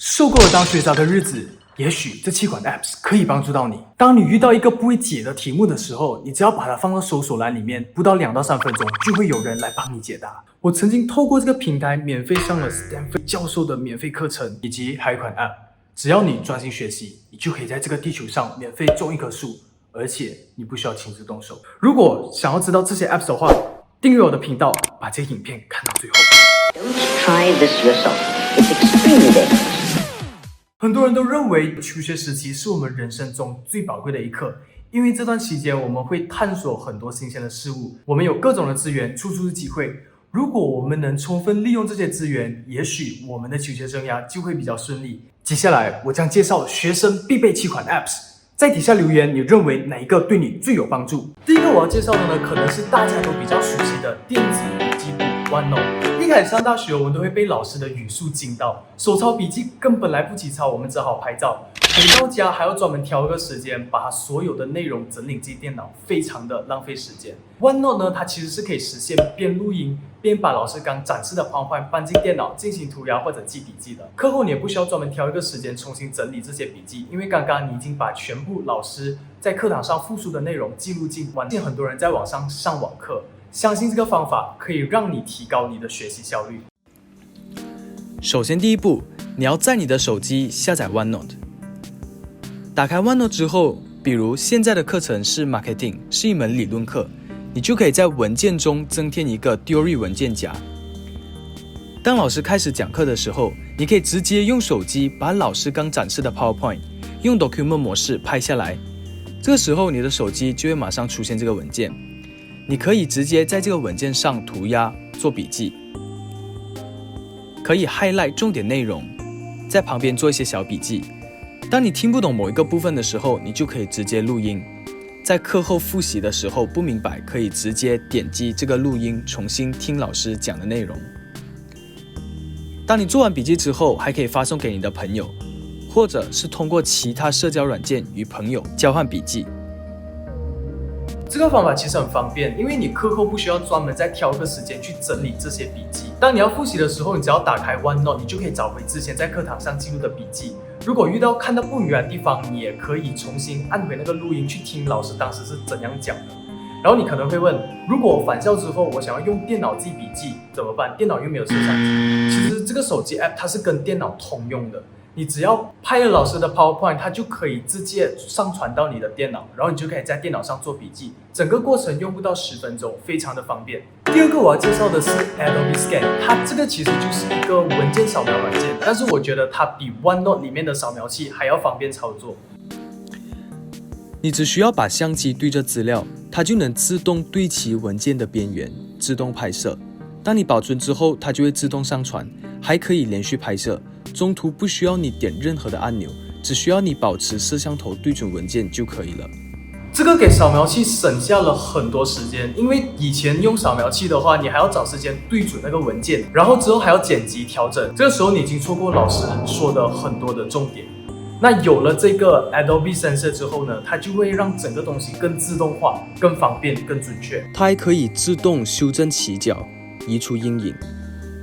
受够了当学渣的日子，也许这7款 Apps 可以帮助到你。当你遇到一个不会解的题目的时候，你只要把它放到搜索栏里面，不到2到3分钟，就会有人来帮你解答。我曾经透过这个平台免费上了 Stanford 教授的免费课程，以及还有一款 App， 只要你专心学习，你就可以在这个地球上免费种一棵树，而且你不需要亲自动手。如果想要知道这些 Apps 的话，订阅我的频道，把这个影片看到最后。Don't try this yourself. It's extremely dangerous. 很多人都认为求学时期是我们人生中最宝贵的一刻，因为这段期间我们会探索很多新鲜的事物，我们有各种的资源，处处是机会。如果我们能充分利用这些资源，也许我们的求学生涯就会比较顺利。接下来我将介绍学生必备7款 Apps， 在底下留言你认为哪一个对你最有帮助。第一个我要介绍的呢，可能是大家都比较熟悉的电子笔记簿 OneNote。一开始上大学，我们都会被老师的语速惊到，手抄笔记根本来不及抄，我们只好拍照。回到家还要专门挑一个时间，把所有的内容整理进电脑，非常的浪费时间。OneNote 呢，它其实是可以实现边录音边把老师刚展示的 PowerPoint 搬进电脑进行涂鸦或者记笔记的。课后你也不需要专门挑一个时间重新整理这些笔记，因为刚刚你已经把全部老师在课堂上复述的内容记录进OneNote。很多人在网上上网课，相信这个方法可以让你提高你的学习效率。首先第一步，你要在你的手机下载 OneNote。打开 OneNote 之后，比如现在的课程是 Marketing， 是一门理论课，你就可以在文件中增添一个 Theory 文件夹。当老师开始讲课的时候，你可以直接用手机把老师刚展示的 PowerPoint 用 Document 模式拍下来，这个时候你的手机就会马上出现这个文件，你可以直接在这个文件上涂鸦做笔记，可以 highlight 重点内容，在旁边做一些小笔记。当你听不懂某一个部分的时候，你就可以直接录音，在课后复习的时候不明白，可以直接点击这个录音重新听老师讲的内容。当你做完笔记之后，还可以发送给你的朋友，或者是通过其他社交软件与朋友交换笔记。这个方法其实很方便，因为你课后不需要专门再挑个时间去整理这些笔记。当你要复习的时候，你只要打开 OneNote， 你就可以找回之前在课堂上记录的笔记。如果遇到看到不明白的地方，你也可以重新按回那个录音去听老师当时是怎样讲的。然后你可能会问，如果我返校之后我想要用电脑记笔记怎么办？电脑又没有摄像机。其实这个手机 App 它是跟电脑通用的，你只要拍了老师的 PowerPoint， 它就可以直接上传到你的电脑，然后你就可以在电脑上做笔记，整个过程用不到10分钟，非常的方便。第二个我要介绍的是 Adobe Scan， 它这个其实就是一个文件扫描软件，但是我觉得它比 OneNote 里面的扫描器还要方便操作。你只需要把相机对着资料，它就能自动对齐文件的边缘，自动拍摄。当你保存之后，它就会自动上传，还可以连续拍摄，中途不需要你点任何的按钮，只需要你保持摄像头对准文件就可以了。这个给扫描器省下了很多时间，因为以前用扫描器的话，你还要找时间对准那个文件，然后之后还要剪辑调整，这个时候你已经错过老师说的很多的重点。那有了这个 Adobe Sensor 之后呢，它就会让整个东西更自动化、更方便、更准确。它还可以自动修正起角，移除阴影。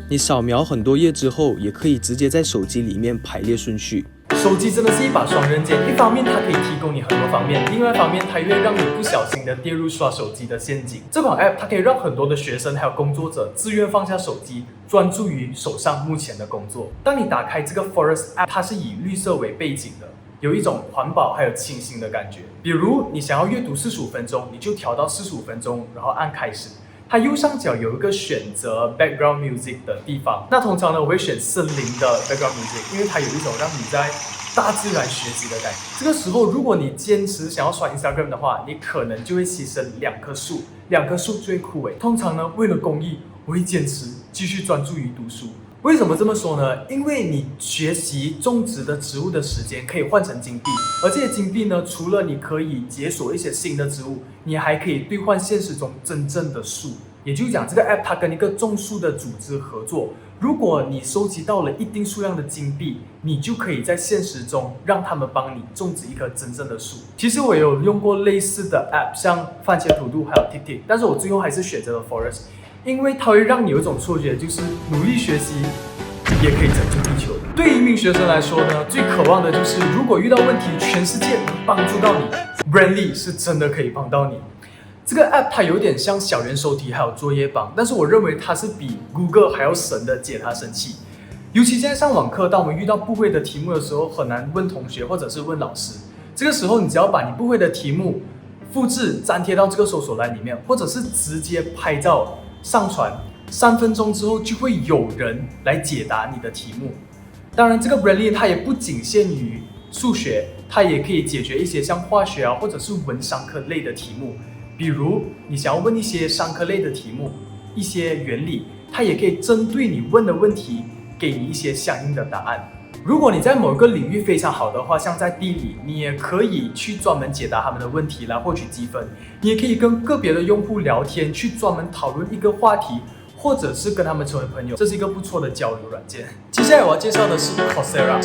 你扫描很多页之后，也可以直接在手机里面排列顺序。手机真的是一把双刃剑，一方面它可以提供你很多方面，另外一方面它又会让你不小心的跌入刷手机的陷阱。这款 App 它可以让很多的学生还有工作者自愿放下手机，专注于手上目前的工作。当你打开这个 Forest App， 它是以绿色为背景的，有一种环保还有清新的感觉。比如你想要阅读45分钟，你就调到45分钟，然后按开始。它右上角有一个选择 background music 的地方，那通常呢我会选森林的 background music， 因为它有一种让你在大自然学习的感觉。这个时候如果你坚持想要刷 Instagram 的话，你可能就会牺牲2棵树，2棵树就会枯萎。通常呢为了公益，我会坚持继续专注于读书。为什么这么说呢？因为你学习种植的植物的时间可以换成金币，而这些金币呢，除了你可以解锁一些新的植物，你还可以兑换现实中真正的树。也就是讲，这个 App 它跟一个种树的组织合作，如果你收集到了一定数量的金币，你就可以在现实中让他们帮你种植一棵真正的树。其实我也有用过类似的 App， 像番茄土豆还有 TikTok， 但是我最后还是选择了 Forest。因为它会让你有一种错觉，就是努力学习也可以拯救地球。对于一名学生来说呢，最渴望的就是如果遇到问题，全世界能帮助到你 ，Brandly 是真的可以帮到你。这个 app 它有点像小猿手题还有作业榜，但是我认为它是比 Google 还要神的解答神器。尤其现在上网课，当我们遇到不会的题目的时候，很难问同学或者是问老师。这个时候，你只要把你不会的题目复制粘贴到这个搜索栏里面，或者是直接拍照上传，3分钟之后就会有人来解答你的题目。当然，这个 Brandly 它也不仅限于数学，它也可以解决一些像化学啊或者是文商科类的题目。比如你想要问一些商科类的题目，一些原理，它也可以针对你问的问题给你一些相应的答案。如果你在某个领域非常好的话，像在地理，你也可以去专门解答他们的问题来获取积分。你也可以跟个别的用户聊天，去专门讨论一个话题，或者是跟他们成为朋友，这是一个不错的交流软件。接下来我要介绍的是 Coursera，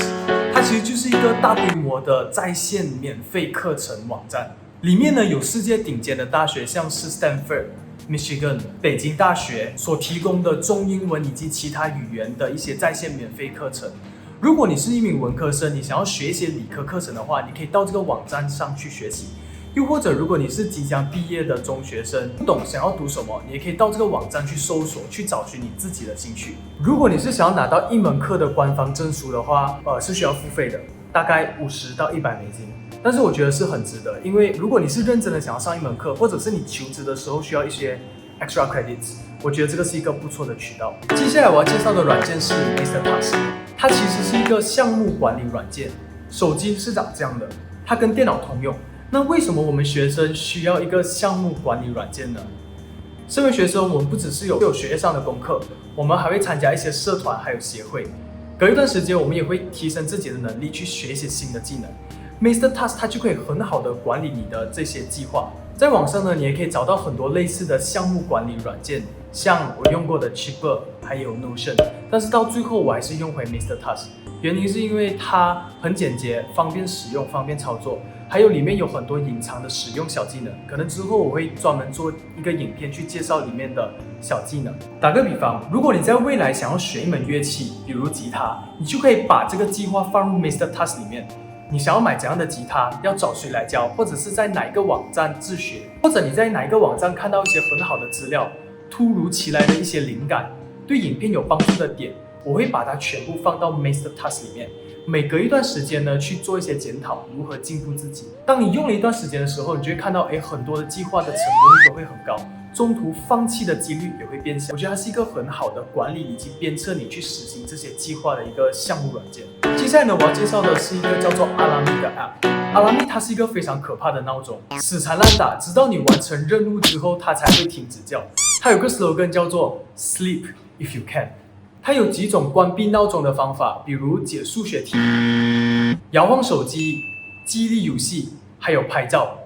它其实就是一个大规模的在线免费课程网站。里面呢有世界顶尖的大学，像是 Stanford、Michigan、北京大学所提供的中英文以及其他语言的一些在线免费课程。如果你是一名文科生，你想要学一些理科课程的话，你可以到这个网站上去学习。又或者如果你是即将毕业的中学生，不懂想要读什么，你也可以到这个网站去搜索，去找寻你自己的兴趣。如果你是想要拿到一门课的官方证书的话，是需要付费的，大概$50到$100。但是我觉得是很值得，因为如果你是认真的想要上一门课，或者是你求职的时候需要一些 extra credits， 我觉得这个是一个不错的渠道。接下来我要介绍的软件是 MrTask， 它其实是一个项目管理软件，手机是长这样的，它跟电脑通用。那为什么我们学生需要一个项目管理软件呢？身为学生，我们不只是有学业上的功课，我们还会参加一些社团还有协会。隔一段时间，我们也会提升自己的能力，去学一些新的技能。MrTask 它就可以很好的管理你的这些计划。在网上呢，你也可以找到很多类似的项目管理软件，像我用过的 Chipper 还有 Notion， 但是到最后我还是用回 MrTask， 原因是因为它很简洁，方便使用，方便操作，还有里面有很多隐藏的使用小技能，可能之后我会专门做一个影片去介绍里面的小技能。打个比方，如果你在未来想要学一门乐器，比如吉他，你就可以把这个计划放入 MrTask 里面。你想要买怎样的吉他，要找谁来教，或者是在哪一个网站自学，或者你在哪一个网站看到一些很好的资料，突如其来的一些灵感，对影片有帮助的点，我会把它全部放到 MrTask 里面。每隔一段时间呢，去做一些检讨，如何进步自己。当你用了一段时间的时候，你就会看到，很多的计划的成功率都会很高，中途放弃的几率也会变小。我觉得它是一个很好的管理以及鞭策你去实行这些计划的一个项目软件。接下来呢，我要介绍的是一个叫做阿拉米的 app。阿拉米它是一个非常可怕的闹钟，死缠烂打，直到你完成任务之后，它才会停止叫。它有个 slogan 叫做 Sleep if you can。它有几种关闭闹钟的方法，比如解数学题、摇晃手机、记忆力游戏，还有拍照。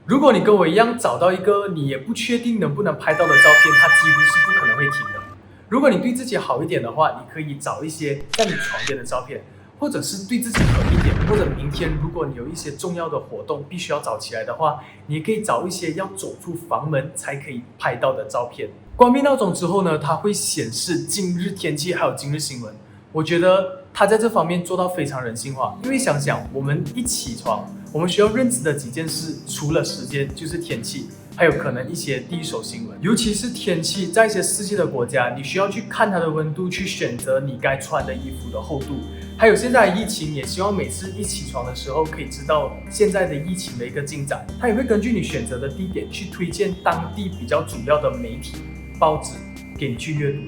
如果你跟我一样找到一个你也不确定能不能拍到的照片，它几乎是不可能会停的。如果你对自己好一点的话，你可以找一些在你床边的照片，或者是对自己狠一点，或者明天如果你有一些重要的活动必须要早起来的话，你也可以找一些要走出房门才可以拍到的照片。关闭闹钟之后呢，它会显示今日天气还有今日新闻。我觉得它在这方面做到非常人性化，因为想想我们一起床，我们需要认知的几件事，除了时间就是天气，还有可能一些第一手新闻。尤其是天气，在一些四季的国家，你需要去看它的温度，去选择你该穿的衣服的厚度。还有现在的疫情，也希望每次一起床的时候可以知道现在的疫情的一个进展。它也会根据你选择的地点去推荐当地比较主要的媒体、报纸给你去阅读。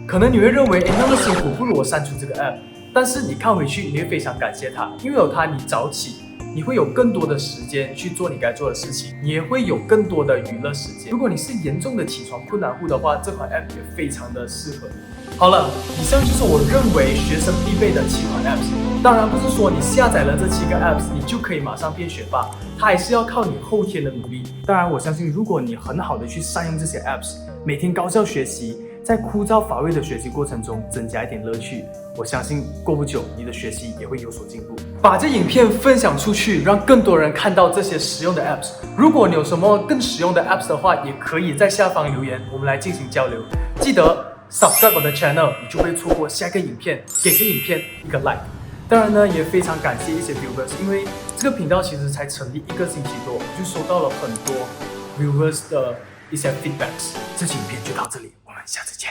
可能你会认为，那么辛苦，不如我删除这个 app。但是你看回去，你会非常感谢它，因为有它，你早起，你会有更多的时间去做你该做的事情，你也会有更多的娱乐时间。如果你是严重的起床困难户的话，这款 app 也非常的适合你。好了，以上就是我认为学生必备的7款 apps。当然不是说你下载了这7个 apps， 你就可以马上变学霸，它还是要靠你后天的努力。当然，我相信如果你很好的去善用这些 apps， 每天高效学习，在枯燥乏味的学习过程中增加一点乐趣，我相信过不久你的学习也会有所进步。把这影片分享出去，让更多人看到这些实用的 apps。如果你有什么更实用的 apps 的话，也可以在下方留言，我们来进行交流。记得 subscribe 我的 channel， 你就不会错过下一个影片，给这个影片一个 like。当然呢，也非常感谢一些 viewers， 因为这个频道其实才成立1个星期多，我就收到了很多 viewers 的一些 feedbacks。这期影片就到这里，我们下次见。